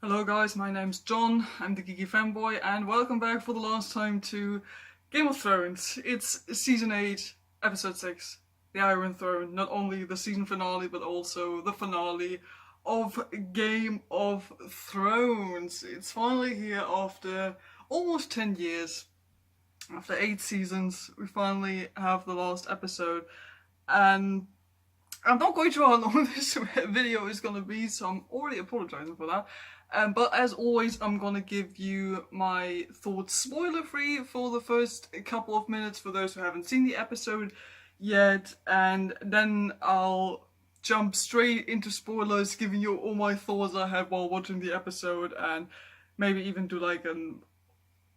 Hello guys, my name's John, I'm the Geeky Fanboy, and welcome back for the last time to Game of Thrones. It's Season 8, Episode 6, The Iron Throne. Not only the season finale, but also the finale of Game of Thrones. It's finally here after almost 10 years. After 8 seasons, we finally have the last episode. And I'm not quite sure how long this video is going to be, so I'm already apologizing for that. But as always, I'm going to give you my thoughts spoiler-free for the first couple of minutes for those who haven't seen the episode yet, and then I'll jump straight into spoilers, giving you all my thoughts I had while watching the episode, and maybe even do like an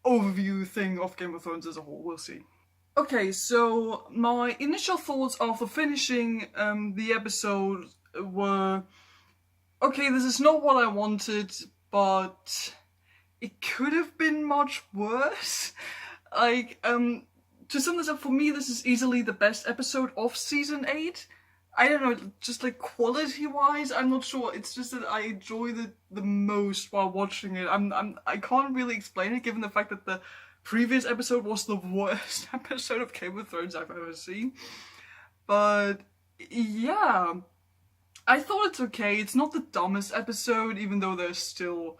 overview thing of Game of Thrones as a whole. We'll see. Okay, so my initial thoughts after finishing the episode were, okay, this is not what I wanted, but it could have been much worse. To sum this up, for me, this is easily the best episode of Season 8. I don't know, just like quality-wise, I'm not sure. It's just that I enjoyed it the most while watching it. I can't really explain it, given the fact that the previous episode was the worst episode of Game of Thrones I've ever seen. But yeah, I thought it's okay. It's not the dumbest episode, even though there's still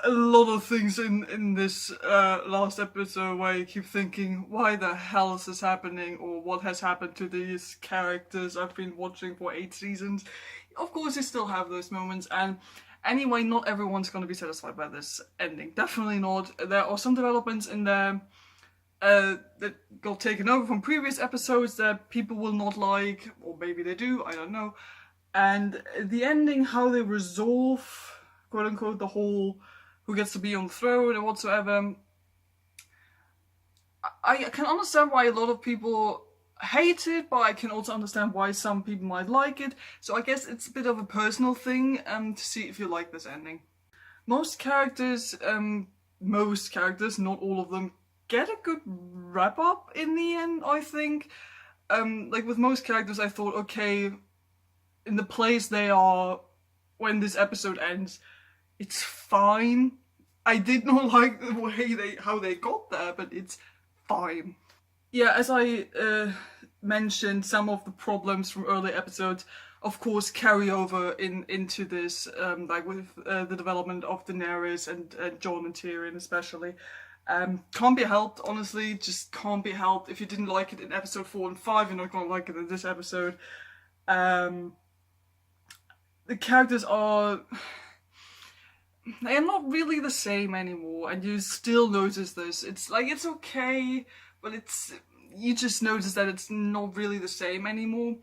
a lot of things in this last episode where you keep thinking, why the hell is this happening? Or what has happened to these characters I've been watching for 8 seasons? Of course, you still have those moments, and anyway, not everyone's going to be satisfied by this ending. Definitely not. There are some developments in there that got taken over from previous episodes that people will not like, or maybe they do, I don't know. And the ending, how they resolve, quote unquote, the whole who gets to be on the throne and whatsoever, I can understand why a lot of people hate it, but I can also understand why some people might like it. So I guess it's a bit of a personal thing to see if you like this ending. Most characters, not all of them, get a good wrap up in the end, I think. Like with most characters, I thought, okay, in the place they are when this episode ends, it's fine. I did not like the way how they got there, but it's fine. Yeah, as I mentioned, some of the problems from earlier episodes, of course, carry over into this, like with the development of Daenerys and Jon and Tyrion especially. Can't be helped, honestly, just can't be helped. If you didn't like it in episode 4 and 5, you're not gonna like it in this episode. The characters are not really the same anymore, and you still notice this. It's like, it's okay, but you just notice that it's not really the same anymore.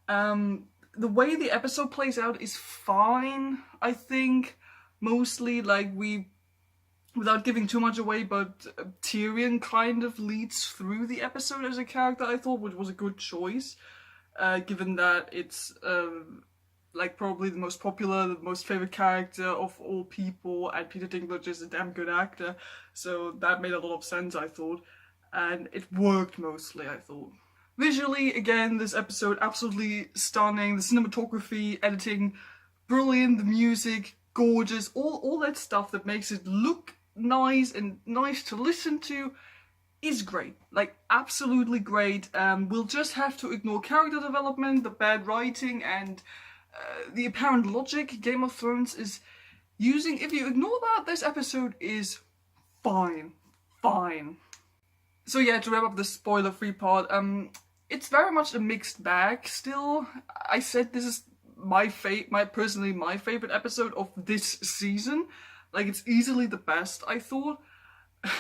The way the episode plays out is fine, I think. Mostly, like, without giving too much away, but Tyrion kind of leads through the episode as a character, I thought, which was a good choice, given that it's like probably the most popular, the most favorite character of all people, and Peter Dinklage is a damn good actor, so that made a lot of sense, I thought, and it worked mostly, I thought. Visually, again, this episode absolutely stunning. The cinematography, editing, brilliant. The music, gorgeous. All that stuff that makes it look nice and nice to listen to is great. Like, absolutely great. We'll just have to ignore character development, the bad writing, and the apparent logic Game of Thrones is using. If you ignore that, this episode is fine. Fine. So yeah, to wrap up the spoiler-free part, it's very much a mixed bag still. I said this is personally my favorite episode of this season. Like, it's easily the best, I thought.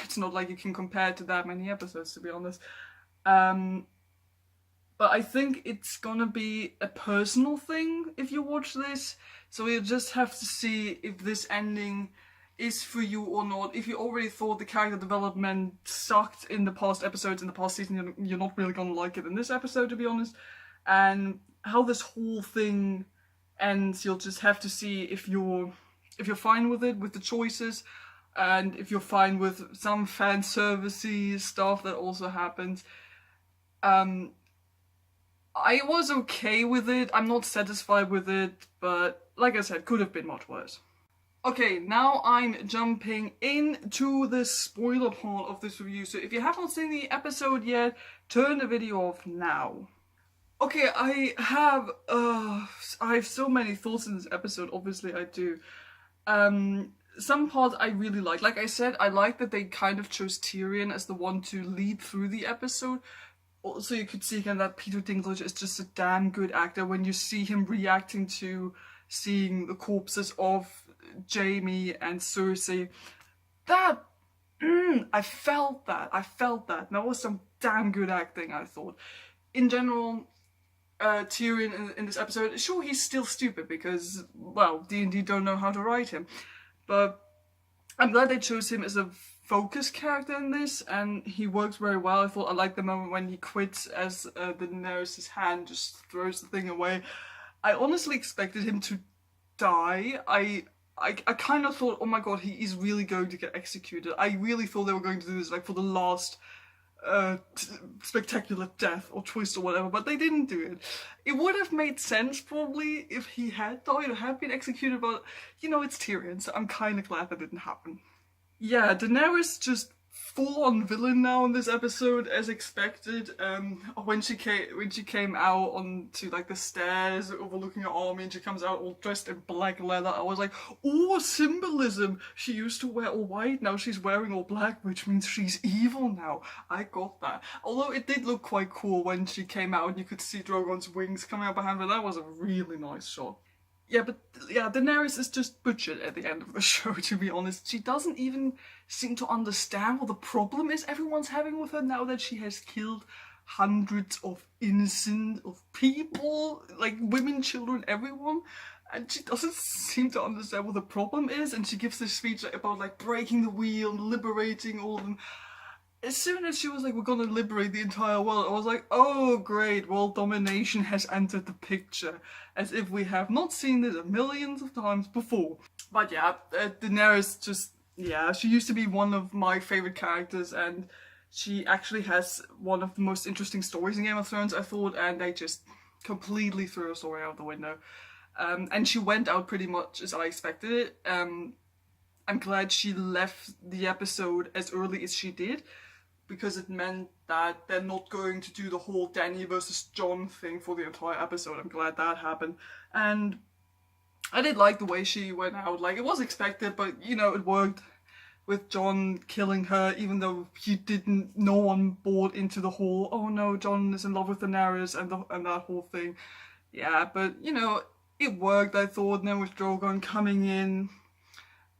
It's not like you can compare it to that many episodes, to be honest. But I think it's gonna be a personal thing if you watch this. So you just have to see if this ending is for you or not. If you already thought the character development sucked in the past episodes, in the past season, you're not really gonna like it in this episode, to be honest. And how this whole thing ends, you'll just have to see if you're fine with it, with the choices, and if you're fine with some fan servicey stuff that also happens. I was okay with it. I'm not satisfied with it, but like I said, could have been much worse. Okay, now I'm jumping into the spoiler part of this review. So if you haven't seen the episode yet, turn the video off now. Okay, I have so many thoughts in this episode. Obviously, I do. Some parts I really like I said, I like that they kind of chose Tyrion as the one to lead through the episode. Also, you could see again that Peter Dinklage is just a damn good actor when you see him reacting to seeing the corpses of Jaime and Cersei. That I felt that. And that was some damn good acting, I thought. In general, Tyrion in this episode, sure, he's still stupid because, well, D&D don't know how to write him. But I'm glad they chose him as a focus character in this, and he works very well. I thought I liked the moment when he quits as Daenerys' hand just throws the thing away. I honestly expected him to die. I kind of thought, oh my god, he is really going to get executed. I really thought they were going to do this like for the last spectacular death or twist or whatever, but they didn't do it. It would have made sense probably if he had died or had been executed, but you know, it's Tyrion, so I'm kind of glad that didn't happen. Yeah, Daenerys just full-on villain now in this episode, as expected. When she came out onto like the stairs overlooking her army, and she comes out all dressed in black leather, I was like, oh, symbolism! She used to wear all white, now she's wearing all black, which means she's evil now. I got that. Although it did look quite cool when she came out and you could see Drogon's wings coming out behind her. That was a really nice shot. Yeah, but yeah, Daenerys is just butchered at the end of the show, to be honest. She doesn't even seem to understand what the problem is everyone's having with her now that she has killed hundreds of innocent people, like women, children, everyone. And she doesn't seem to understand what the problem is, and she gives this speech about like breaking the wheel and liberating all of them. As soon as she was like, we're gonna liberate the entire world, I was like, oh great, world domination has entered the picture. As if we have not seen this millions of times before. But yeah, Daenerys just, yeah, she used to be one of my favorite characters, and she actually has one of the most interesting stories in Game of Thrones, I thought, and they just completely threw her story out the window. And she went out pretty much as I expected it. I'm glad she left the episode as early as she did, because it meant that they're not going to do the whole Dany versus Jon thing for the entire episode. I'm glad that happened. And I did like the way she went out. Like, it was expected, but, you know, it worked with Jon killing her, even though no one bought into the whole, oh no, Jon is in love with Daenerys and that whole thing. Yeah, but, you know, it worked, I thought. And then with Drogon coming in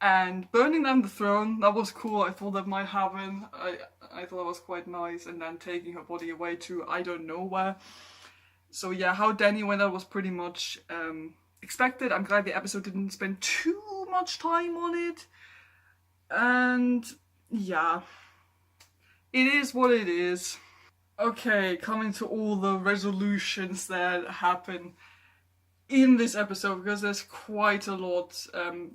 and burning down the throne, that was cool. I thought that might happen. I thought that was quite nice. And then taking her body away to I don't know where. So yeah, how Dany went out was pretty much expected. I'm glad the episode didn't spend too much time on it. And yeah, it is what it is. Okay, coming to all the resolutions that happen in this episode, because there's quite a lot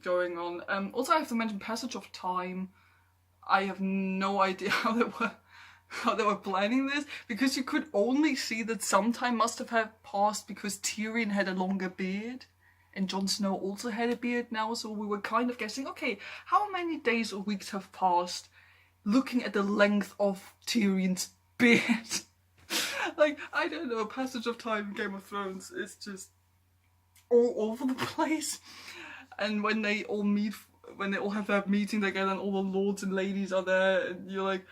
going on. Also, I have to mention passage of time. I have no idea how they were planning this, because you could only see that some time must have passed because Tyrion had a longer beard and Jon Snow also had a beard now, so we were kind of guessing, okay, how many days or weeks have passed looking at the length of Tyrion's beard? Like, I don't know, passage of time in Game of Thrones is just all over the place. And when they all meet, when they all have that meeting together and all the lords and ladies are there, and you're like,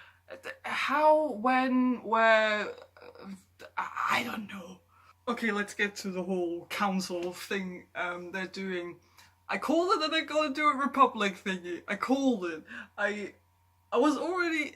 how, when, where, I don't know. Okay, let's get to the whole council thing they're doing. I called it that they're gonna do a Republic thingy. I called it. I was already,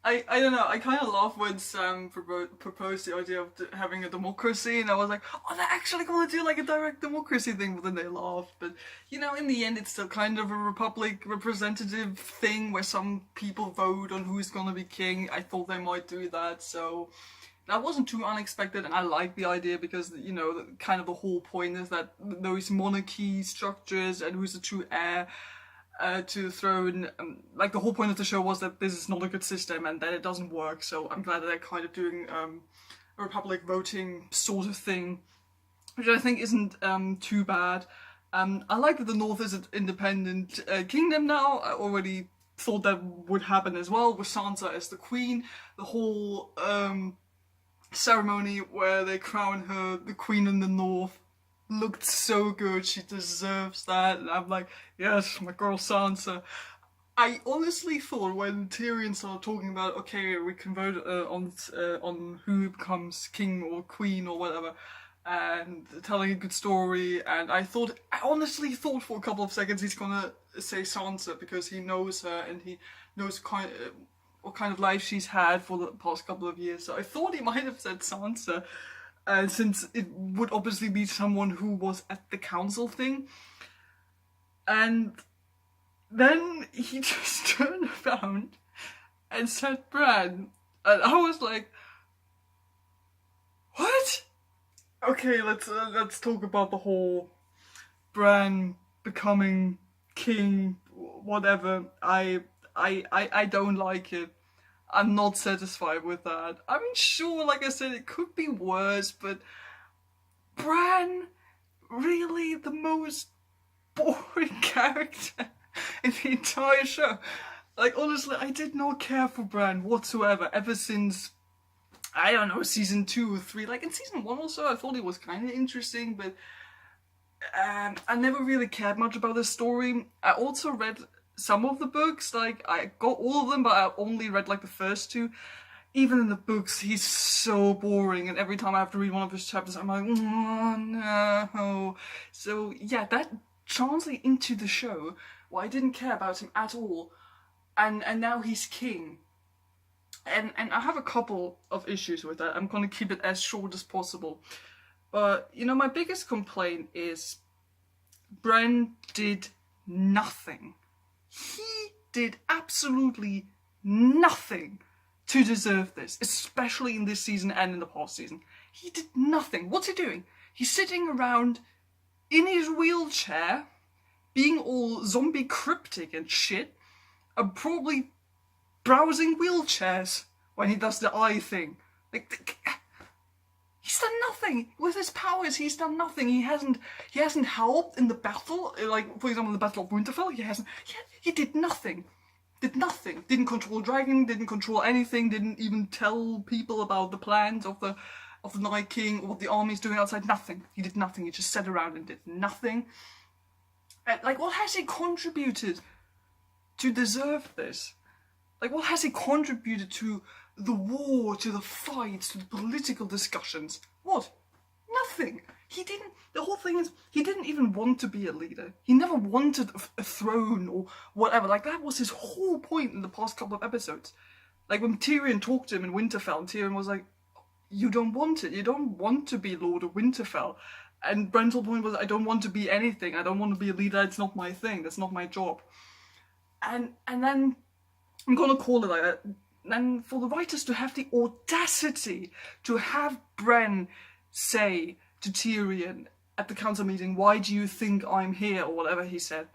I don't know, I kind of laughed when Sam proposed the idea of having a democracy, and I was like, oh, they're actually going to do like a direct democracy thing, but then they laughed. But, you know, in the end, it's still kind of a republic representative thing where some people vote on who's going to be king. I thought they might do that, so that wasn't too unexpected, and I like the idea because, you know, kind of the whole point is that those monarchy structures and who's the true heir to the throne, like the whole point of the show was that this is not a good system and that it doesn't work, so I'm glad that they're kind of doing a republic voting sort of thing, which I think isn't too bad. I like that the North is an independent kingdom now. I already thought that would happen as well with Sansa as the queen. The whole ceremony where they crown her the queen in the North looked so good. She deserves that. And I'm like, yes, my girl Sansa. I honestly thought when Tyrion started talking about, okay, we can vote on who becomes king or queen or whatever, and telling a good story, and I honestly thought for a couple of seconds he's gonna say Sansa because he knows her and he knows what kind of life she's had for the past couple of years. So I thought he might have said Sansa, since it would obviously be someone who was at the council thing, and then he just turned around and said Bran. And I was like, what? Okay, let's talk about the whole Bran becoming king, whatever. I don't like it. I'm not satisfied with that. I mean, sure, like I said, it could be worse, but Bran, really the most boring character in the entire show. Like, honestly, I did not care for Bran whatsoever ever since, I don't know, season 2 or 3. Like, in season 1 or so, I thought it was kind of interesting, but I never really cared much about the story. I also read some of the books, like, I got all of them, but I only read, like, the first 2. Even in the books, he's so boring, and every time I have to read one of his chapters, I'm like, oh, no. So, yeah, that translates into the show. Well, I didn't care about him at all, and now he's king. And I have a couple of issues with that. I'm going to keep it as short as possible. But, you know, my biggest complaint is Bran did nothing. He did absolutely nothing to deserve this, especially in this season and in the past season. He did nothing. What's he doing? He's sitting around in his wheelchair, being all zombie cryptic and shit, and probably browsing wheelchairs when he does the eye thing. Like, he's done nothing with his powers. He's done nothing. He hasn't helped in the battle. Like, for example, the Battle of Winterfell. He did nothing. Did nothing. Didn't control dragon. Didn't control anything. Didn't even tell people about the plans of the Night King or what the army's doing outside. Nothing. He did nothing. He just sat around and did nothing. Like, what has he contributed to deserve this? Like, what has he contributed to the war, to the fights, to the political discussions? What? Nothing. He didn't. The whole thing is, he didn't even want to be a leader. He never wanted a throne or whatever. Like, that was his whole point in the past couple of episodes. Like, when Tyrion talked to him in Winterfell, and Tyrion was like, you don't want it. You don't want to be Lord of Winterfell. And Bran's whole point was, I don't want to be anything. I don't want to be a leader. It's not my thing. That's not my job. And then, I'm gonna call it like that. And for the writers to have the audacity to have Bran say to Tyrion at the council meeting, why do you think I'm here, or whatever he said.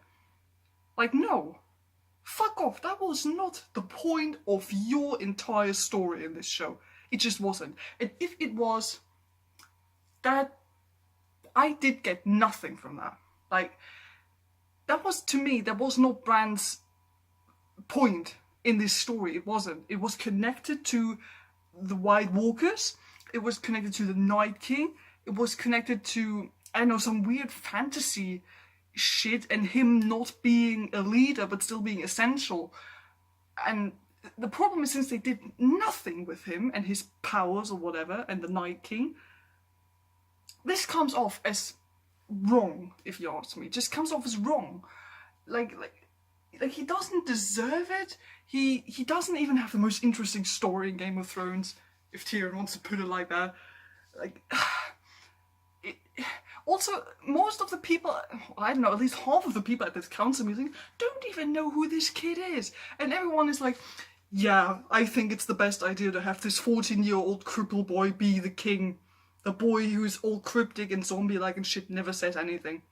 Like, no. Fuck off. That was not the point of your entire story in this show. It just wasn't. And if it was, that I did get nothing from that. Like, that was, to me, that was not Bran's point in this story. It wasn't. It was connected to the White Walkers. It was connected to the Night King. It was connected to, I don't know, some weird fantasy shit and him not being a leader but still being essential. And the problem is, since they did nothing with him and his powers or whatever and the Night King, this comes off as wrong, if you ask me. It just comes off as wrong. Like he doesn't deserve it. He doesn't even have the most interesting story in Game of Thrones, if Tyrion wants to put it like that. Like, also, most of the people, I don't know, at least half of the people at this council meeting don't even know who this kid is. And everyone is like, yeah, I think it's the best idea to have this 14-year-old cripple boy be the king. The boy who's all cryptic and zombie-like and shit, never says anything.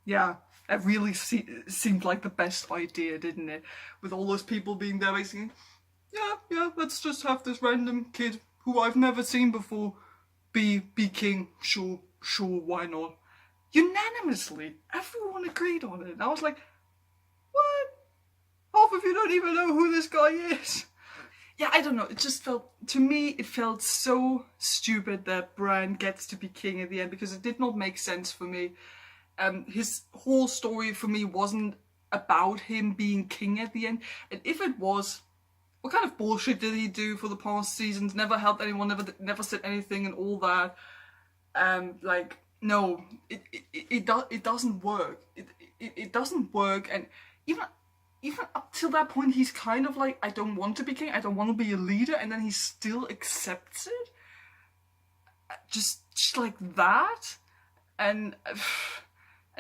Yeah, it really seemed like the best idea, didn't it? With all those people being there basically, yeah, let's just have this random kid who I've never seen before be king. Sure, why not? unanimously, everyone agreed on it. And I was like, what? Half of you don't even know who this guy is. Yeah, I don't know. It just felt, to me, it felt so stupid that Bran gets to be king at the end, because it did not make sense for me. His whole story for me wasn't about him being king at the end. And if it was, what kind of bullshit did he do for the past seasons? Never helped anyone, never said anything and all that. Like, no, it doesn't work. It doesn't work. And even up till that point, he's kind of like, I don't want to be king, I don't want to be a leader, and then he still accepts it, just like that. And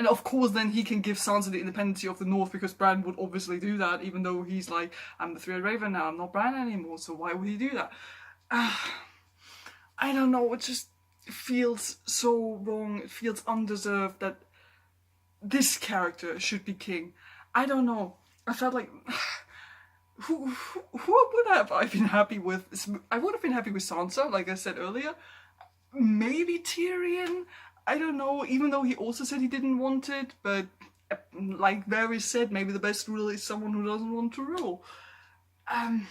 of course then he can give Sansa the independence of the North, because Bran would obviously do that, even though he's like, I'm the Three-Eyed Raven now, I'm not Bran anymore, so why would he do that? I don't know, it just feels so wrong, it feels undeserved that this character should be king. I don't know. I felt like, who would have I been happy with? I would have been happy with Sansa, like I said earlier. Maybe Tyrion? I don't know, even though he also said he didn't want it, but like Varys said, maybe the best ruler is someone who doesn't want to rule. I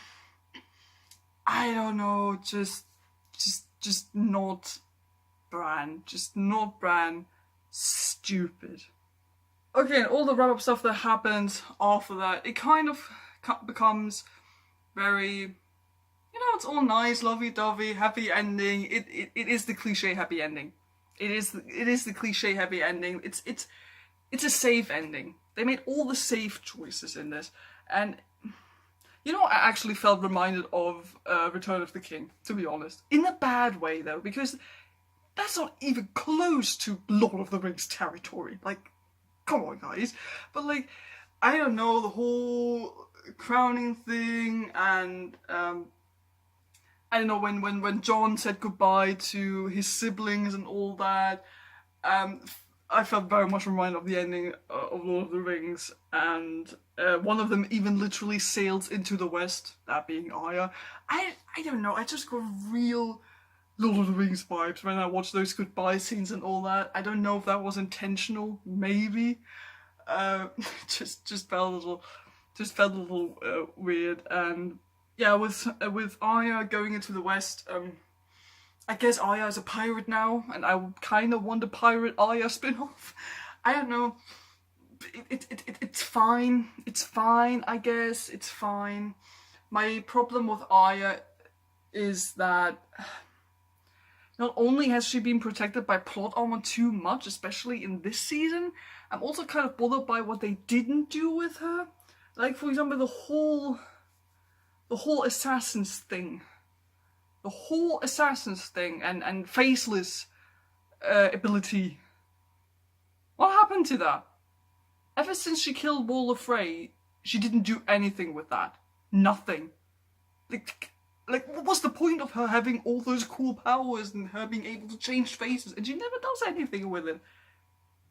don't know, just not Bran. Just not Bran. Stupid. Okay, and all the wrap-up stuff that happens after that, it kind of becomes very, you know, it's all nice, lovey-dovey, happy ending. It is the cliche happy ending. It is the cliche happy ending. It's a safe ending. They made all the safe choices in this, and you know, I actually felt reminded of Return of the King, to be honest, in a bad way though, because that's not even close to Lord of the Rings territory. Like, come on, guys. But like, I don't know, the whole crowning thing, and I don't know, when Jon said goodbye to his siblings and all that, I felt very much reminded of the ending of Lord of the Rings, and one of them even literally sails into the west, that being Arya. I don't know, I just got real Lord of the Rings vibes when I watched those goodbye scenes and all that. I don't know if that was intentional, maybe. Just felt a little weird. And yeah, with Arya going into the west, I guess Arya is a pirate now, and I kind of want a pirate Arya spin-off. I don't know. It's fine. It's fine. I guess it's fine. My problem with Arya is that not only has she been protected by plot armor too much, especially in this season, I'm also kind of bothered by what they didn't do with her. Like, for example, the whole assassins thing. The whole assassins thing and faceless ability. What happened to that? Ever since she killed Walder Frey, she didn't do anything with that. Nothing. Like, what was the point of her having all those cool powers and her being able to change faces, and she never does anything with it?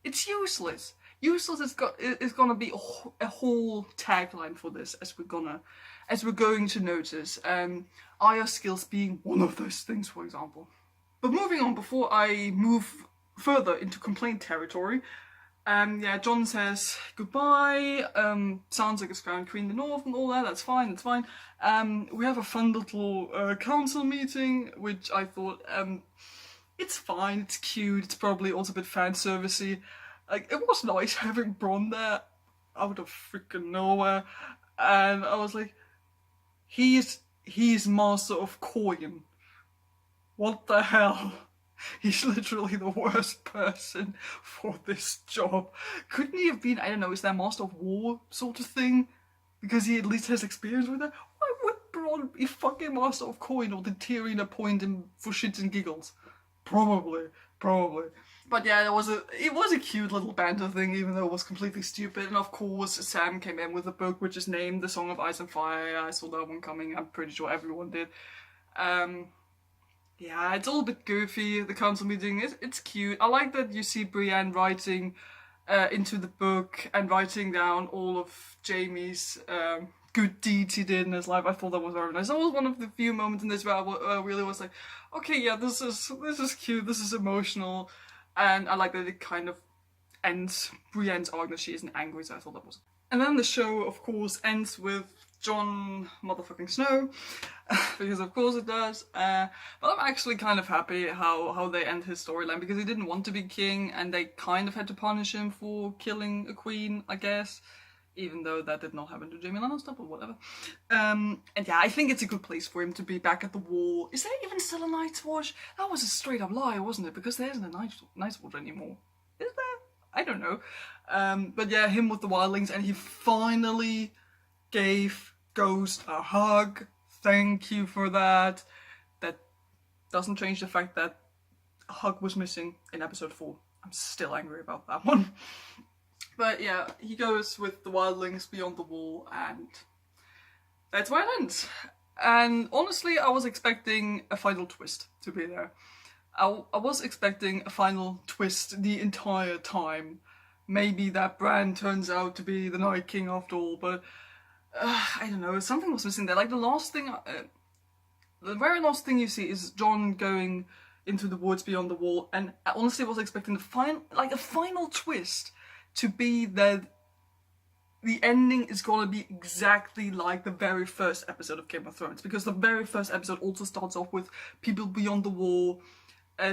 It's useless. Useless is gonna be a whole tagline for this, as we're going to notice. Arya's skills being one of those things, for example. But moving on, before I move further into complaint territory, yeah, Jon says goodbye, Sansa gets crowned Queen of the North and all that, that's fine. We have a fun little council meeting, which I thought, it's fine, it's cute, it's probably also a bit fan servicey. Like, it was nice having Bronn there out of freaking nowhere, and I was like, he's Master of Coin. What the hell? He's literally the worst person for this job. Couldn't he have been, I don't know, is that Master of War sort of thing? Because he at least has experience with that? Why would Bronn be fucking Master of Coin, or did Tyrion appoint him for shits and giggles? Probably. But yeah, it was a cute little banter thing, even though it was completely stupid. And of course, Sam came in with a book which is named The Song of Ice and Fire. I saw that one coming, I'm pretty sure everyone did. Yeah, it's all a bit goofy, the council meeting, it's cute. I like that you see Brienne writing into the book and writing down all of Jaime's good deeds he did in his life. I thought that was very nice. That was one of the few moments in this where I really was like, okay, yeah, this is cute, this is emotional, and I like that it kind of ends Brienne's arc that she isn't angry, so I thought that was... And then the show, of course, ends with Jon motherfucking Snow, because of course it does. But I'm actually kind of happy how they end his storyline, because he didn't want to be king, and they kind of had to punish him for killing a queen, I guess. Even though that did not happen to Jaime Lannister, but whatever. And yeah, I think it's a good place for him to be back at the Wall. Is there even still a Night's Watch? That was a straight up lie, wasn't it? Because there isn't a Night's Watch anymore. Is there? I don't know. But yeah, him with the wildlings, and he finally gave Ghost a hug. Thank you for that. That doesn't change the fact that a hug was missing in episode 4. I'm still angry about that one. But yeah, he goes with the wildlings beyond the Wall, and that's where it ends. And honestly, I was expecting a final twist to be there. I was expecting a final twist the entire time. Maybe that Bran turns out to be the Night King after all, but I don't know, something was missing there. Like the very last thing you see is Jon going into the woods beyond the Wall, and I honestly was expecting a final twist to be that the ending is gonna be exactly like the very first episode of Game of Thrones, because the very first episode also starts off with people beyond the Wall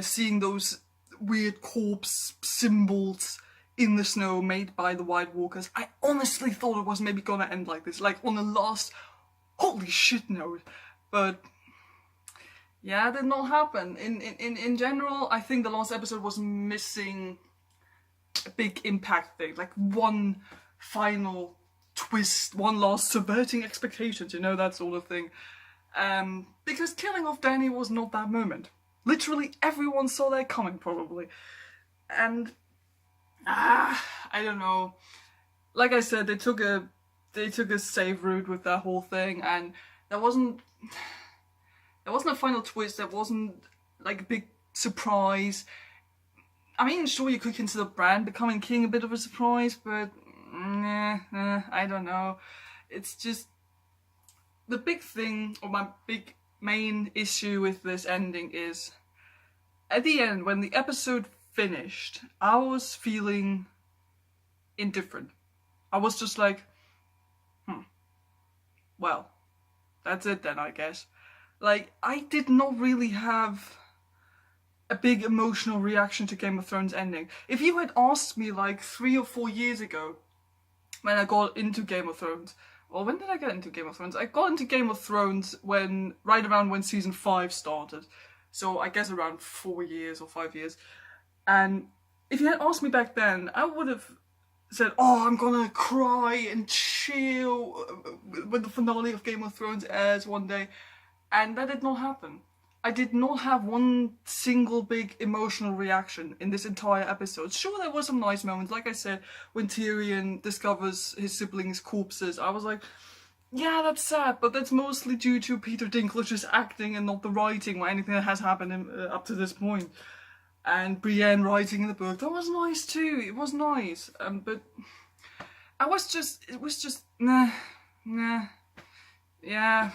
seeing those weird corpse symbols in the snow made by the White Walkers. I honestly thought it was maybe gonna end like this, like on the last holy shit note, but yeah, it did not happen. In general, I think the last episode was missing a big impact thing, like one final twist, one last subverting expectations, you know, that sort of thing. Because killing off Dany was not that moment. Literally everyone saw that coming, probably. And I don't know. Like I said, they took a safe route with that whole thing, and there wasn't a final twist. There wasn't like a big surprise. I mean, sure, you could consider Bran becoming king a bit of a surprise, but I don't know. It's just the big thing, or my big main issue with this ending is, at the end, when the episode finished, I was feeling indifferent. I was just like, well, that's it then, I guess. Like, I did not really have a big emotional reaction to Game of Thrones ending. If you had asked me like 3 or 4 years ago, when I got into Game of Thrones, well, when did I get into Game of Thrones? I got into Game of Thrones right around when season 5 started. So I guess around 4 years or 5 years. And if you had asked me back then, I would have said, oh, I'm gonna cry and chill when the finale of Game of Thrones airs one day. And that did not happen. I did not have one single big emotional reaction in this entire episode. Sure, there were some nice moments. Like I said, when Tyrion discovers his siblings' corpses, I was like, yeah, that's sad, but that's mostly due to Peter Dinklage's acting and not the writing or anything that has happened up to this point. And Brienne writing in the book, that was nice too. It was nice. But it was just, nah. Yeah,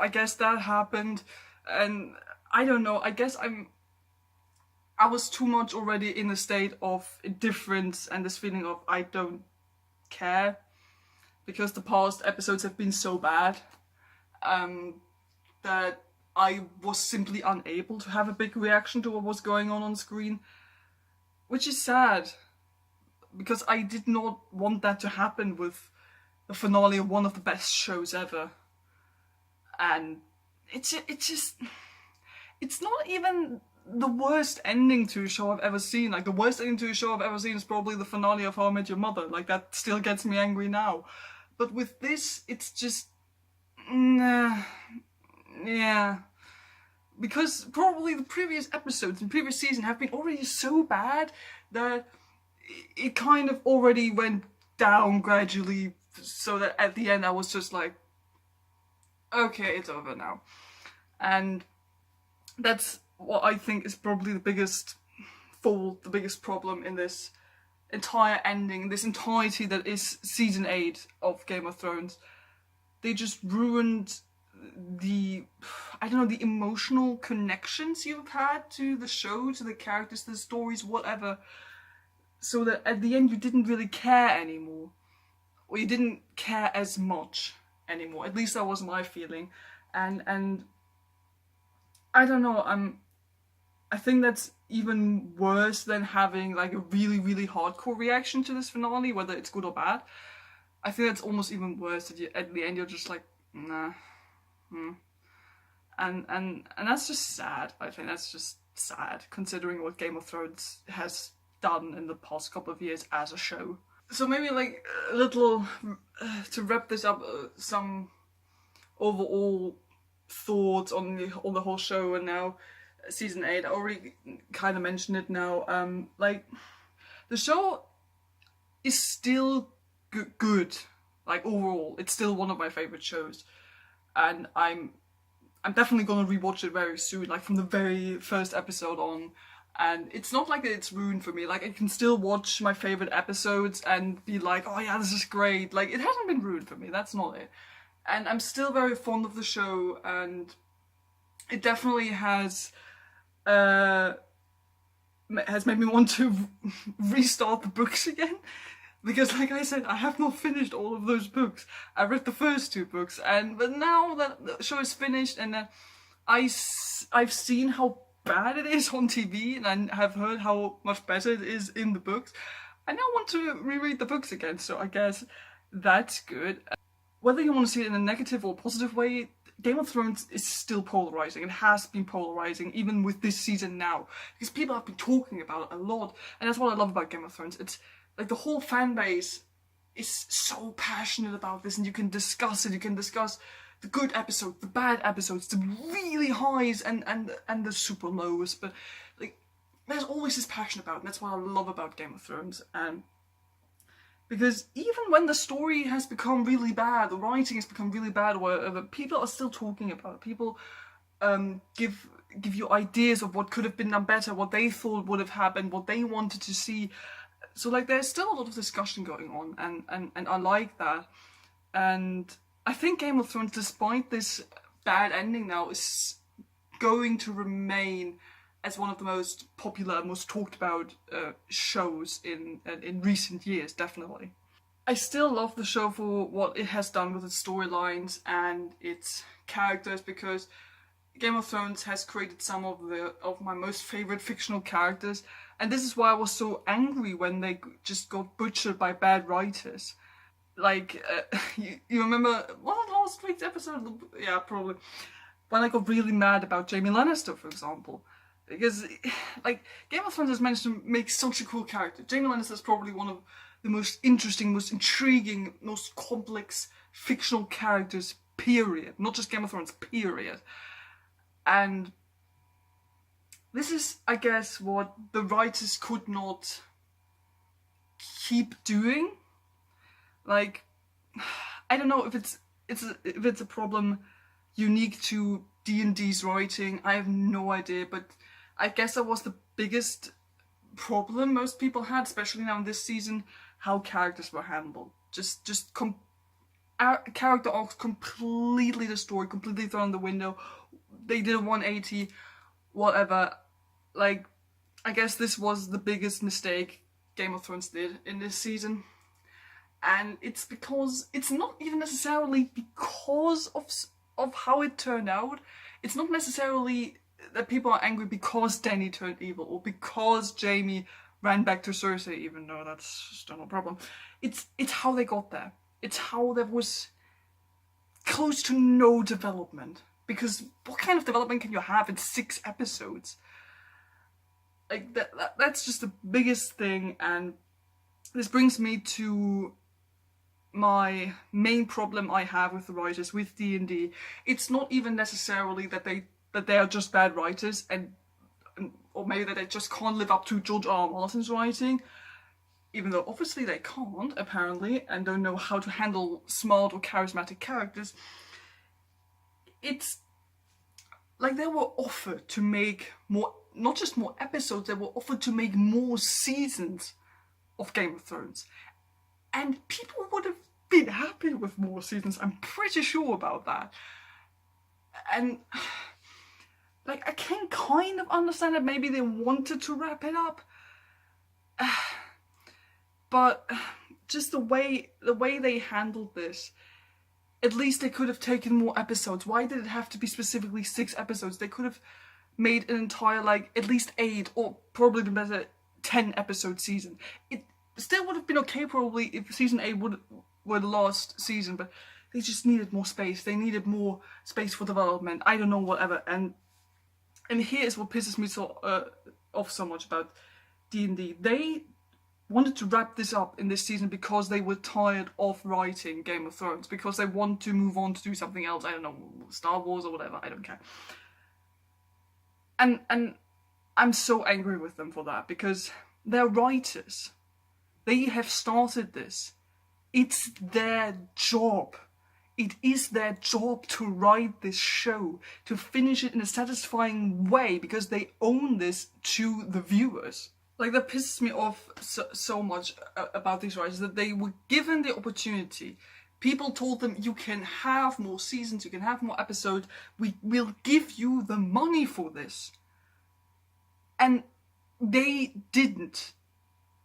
I guess that happened. And I don't know, I guess I was too much already in a state of indifference and this feeling of I don't care, because the past episodes have been so bad that I was simply unable to have a big reaction to what was going on screen, which is sad, because I did not want that to happen with the finale of one of the best shows ever. And it's not even the worst ending to a show I've ever seen. Like, the worst ending to a show I've ever seen is probably the finale of How I Met Your Mother. Like, that still gets me angry now. But with this, it's just, nah, yeah. Because probably the previous episodes and previous season have been already so bad that it kind of already went down gradually, so that at the end I was just like, okay, it's over now. And that's what I think is probably the biggest fault, the biggest problem in this entire ending, this entirety that is season 8 of Game of Thrones. They just ruined the emotional connections you've had to the show, to the characters, the stories, whatever. so that at the end you didn't really care anymore, or you didn't care as much anymore. At least that was my feeling, and I don't know. I think that's even worse than having like a really, really hardcore reaction to this finale, whether it's good or bad. I think that's almost even worse that at the end you're just like, nah. And that's just sad. I think that's just sad, considering what Game of Thrones has done in the past couple of years as a show. So maybe like a little, to wrap this up, some overall thoughts on the whole show and now season 8. I already kind of mentioned it now. Like, the show is still good. Like, overall, it's still one of my favorite shows, and I'm definitely gonna rewatch it very soon, like from the very first episode on. And it's not like it's ruined for me. Like, I can still watch my favorite episodes and be like, oh yeah, this is great. Like, it hasn't been ruined for me. That's not it. And I'm still very fond of the show, and it definitely has made me want to restart the books again. Because, like I said, I have not finished all of those books. I read the first 2 books, but now that the show is finished, and I've seen how bad it is on TV, and I have heard how much better it is in the books, I now want to reread the books again. So I guess that's good. Whether you want to see it in a negative or positive way, Game of Thrones is still polarizing. It has been polarizing, even with this season now, because people have been talking about it a lot, and that's what I love about Game of Thrones. It's like the whole fan base is so passionate about this, and you can discuss it. You can discuss the good episodes, the bad episodes, the really highs and the super lows. But like, there's always this passion about it, and that's what I love about Game of Thrones. Because even when the story has become really bad, the writing has become really bad, or whatever, people are still talking about it. People give you ideas of what could have been done better, what they thought would have happened, what they wanted to see. So like, there's still a lot of discussion going on, and I like that. And I think Game of Thrones, despite this bad ending now, is going to remain as one of the most popular, most talked about shows in recent years, definitely. I still love the show for what it has done with its storylines and its characters, because Game of Thrones has created some of my most favorite fictional characters, and this is why I was so angry when they just got butchered by bad writers. Like, you remember, what was last week's episode? Yeah, probably. When I got really mad about Jaime Lannister, for example. Because, like, Game of Thrones has managed to make such a cool character. Jaime Lannister is probably one of the most interesting, most intriguing, most complex fictional characters, period. Not just Game of Thrones, period. And this is, I guess, what the writers could not keep doing. Like, I don't know if it's a problem unique to D&D's writing. I have no idea, but I guess that was the biggest problem most people had, especially now in this season, how characters were handled. Character arcs completely destroyed, completely thrown out the window. They did a 180, whatever. Like, I guess this was the biggest mistake Game of Thrones did in this season. And it's because, it's not even necessarily because of how it turned out. It's not necessarily that people are angry because Dany turned evil, or because Jaime ran back to Cersei, even though that's still no problem. It's how they got there. It's how there was close to no development. Because what kind of development can you have in 6 episodes? Like, that's just the biggest thing, and this brings me to my main problem I have with the writers, with D&D. It's not even necessarily that they are just bad writers, or maybe that they just can't live up to George R. R. Martin's writing, even though obviously they can't, apparently, and don't know how to handle smart or charismatic characters. It's like they were offered to make more, not just more episodes, they were offered to make more seasons of Game of Thrones. And people would have been happy with more seasons, I'm pretty sure about that. And, like, I can kind of understand that maybe they wanted to wrap it up. But just the way they handled this, at least they could have taken more episodes. Why did it have to be specifically 6 episodes? They could have made an entire, like, at least 8, or probably been better, 10 episode season. It still would have been okay probably if season 8 were the last season, but they just needed more space. They needed more space for development. I don't know, whatever. And here is what pisses me off so much about D&D. They wanted to wrap this up in this season because they were tired of writing Game of Thrones, because they want to move on to do something else. I don't know, Star Wars or whatever, I don't care. And I'm so angry with them for that, because they're writers. They have started this. It's their job. It is their job to write this show, to finish it in a satisfying way, because they own this to the viewers. Like, that pisses me off so much about these writers, that they were given the opportunity. People told them, you can have more seasons, you can have more episodes, we will give you the money for this. And they didn't.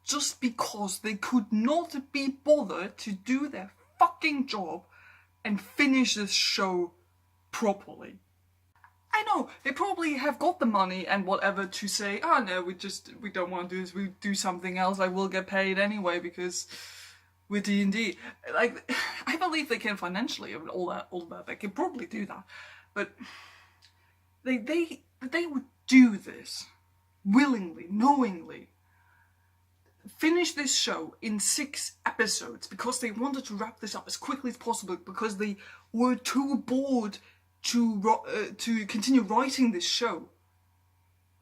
Just because they could not be bothered to do their fucking job and finish this show properly. I know, they probably have got the money and whatever to say, oh no, we don't want to do this, we do something else, I will get paid anyway because we're D&D. Like, I believe they can financially, all that, they can probably do that. But they would do this willingly, knowingly. Finish this show in 6 episodes because they wanted to wrap this up as quickly as possible, because they were too bored to continue writing this show.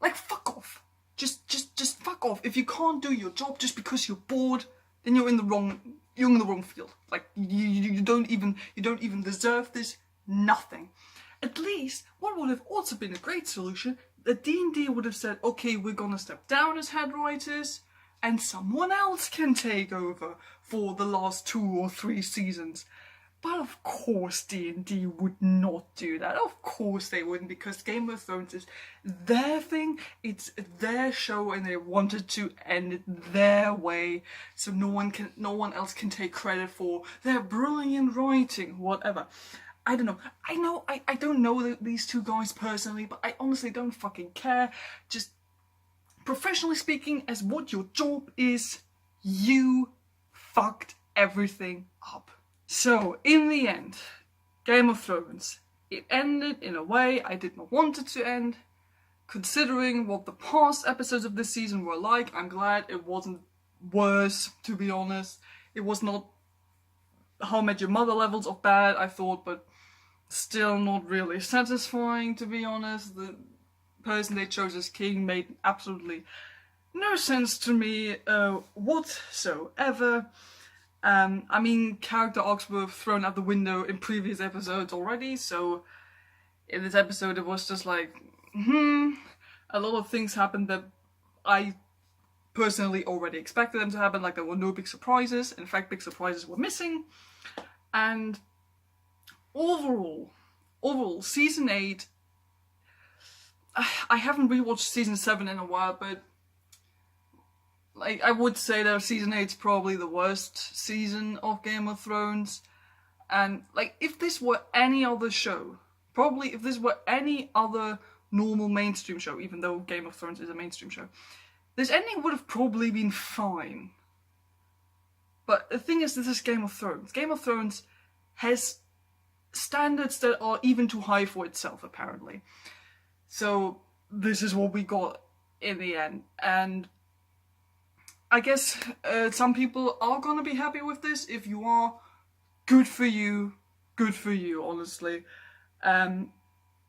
Like, fuck off. Just fuck off. If you can't do your job just because you're bored, then you're in the wrong field. Like, you don't even deserve this. Nothing. At least what would have also been a great solution, the D&D would have said, okay, we're gonna step down as head writers, and someone else can take over for the last 2 or 3 seasons. But of course D&D would not do that. Of course they wouldn't, because Game of Thrones is their thing, it's their show, and they wanted to end it their way, so no one else can take credit for their brilliant writing, whatever. I don't know. I don't know these 2 guys personally, but I honestly don't fucking care. Just professionally speaking, as what your job is, you fucked everything up. So, in the end, Game of Thrones, it ended in a way I did not want it to end. Considering what the past episodes of this season were like, I'm glad it wasn't worse, to be honest. It was not How I Met Your Mother levels of bad, I thought, but still not really satisfying, to be honest. The person they chose as king made absolutely no sense to me whatsoever. I mean, character arcs were thrown out the window in previous episodes already, so in this episode it was just like, a lot of things happened that I personally already expected them to happen, like there were no big surprises. In fact, big surprises were missing. And overall, season 8, I haven't rewatched season 7 in a while, but like, I would say that season 8 is probably the worst season of Game of Thrones. And like, if this were any other show, probably if this were any other normal mainstream show, even though Game of Thrones is a mainstream show, this ending would have probably been fine. But the thing is, this is Game of Thrones. Game of Thrones has standards that are even too high for itself, apparently. So this is what we got in the end. And I guess some people are gonna be happy with this. If you are, good for you, honestly.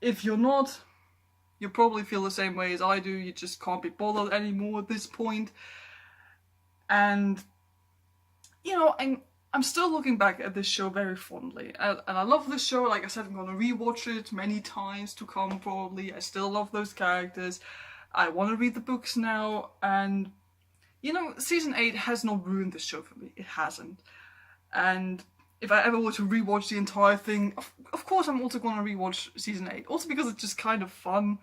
If you're not, you probably feel the same way as I do. You just can't be bothered anymore at this point. And, you know, I'm still looking back at this show very fondly. And I love this show. Like I said, I'm gonna rewatch it many times to come, probably. I still love those characters. I want to read the books now, and you know, season 8 has not ruined this show for me. It hasn't. And if I ever were to rewatch the entire thing, of course I'm also going to rewatch season 8. Also because it's just kind of fun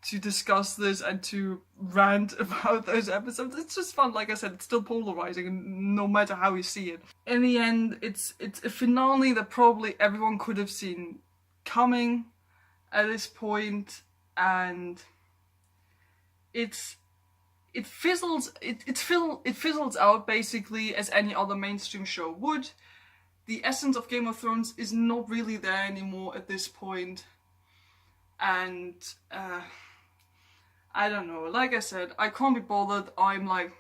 to discuss this and to rant about those episodes. It's just fun. Like I said, it's still polarizing, no matter how you see it. In the end, it's a finale that probably everyone could have seen coming at this point, and it fizzles out basically as any other mainstream show would. The essence of Game of Thrones is not really there anymore at this point, and I don't know. Like I said, I can't be bothered. I'm like,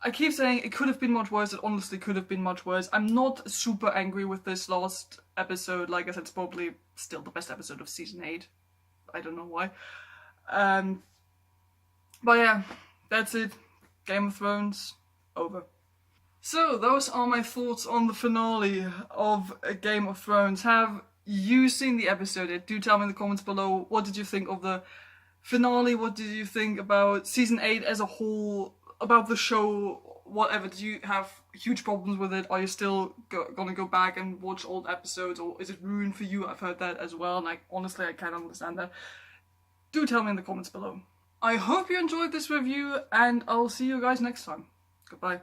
I keep saying it could have been much worse. It honestly could have been much worse. I'm not super angry with this last episode. Like I said, it's probably still the best episode of season 8. I don't know why. But yeah, that's it. Game of Thrones, over. So, those are my thoughts on the finale of Game of Thrones. Have you seen the episode? Do tell me in the comments below, what did you think of the finale? What did you think about season 8 as a whole? About the show? Whatever. Did you have huge problems with it? Are you still gonna go back and watch old episodes? Or is it ruined for you? I've heard that as well, and honestly, I can't understand that. Do tell me in the comments below. I hope you enjoyed this review, and I'll see you guys next time. Goodbye.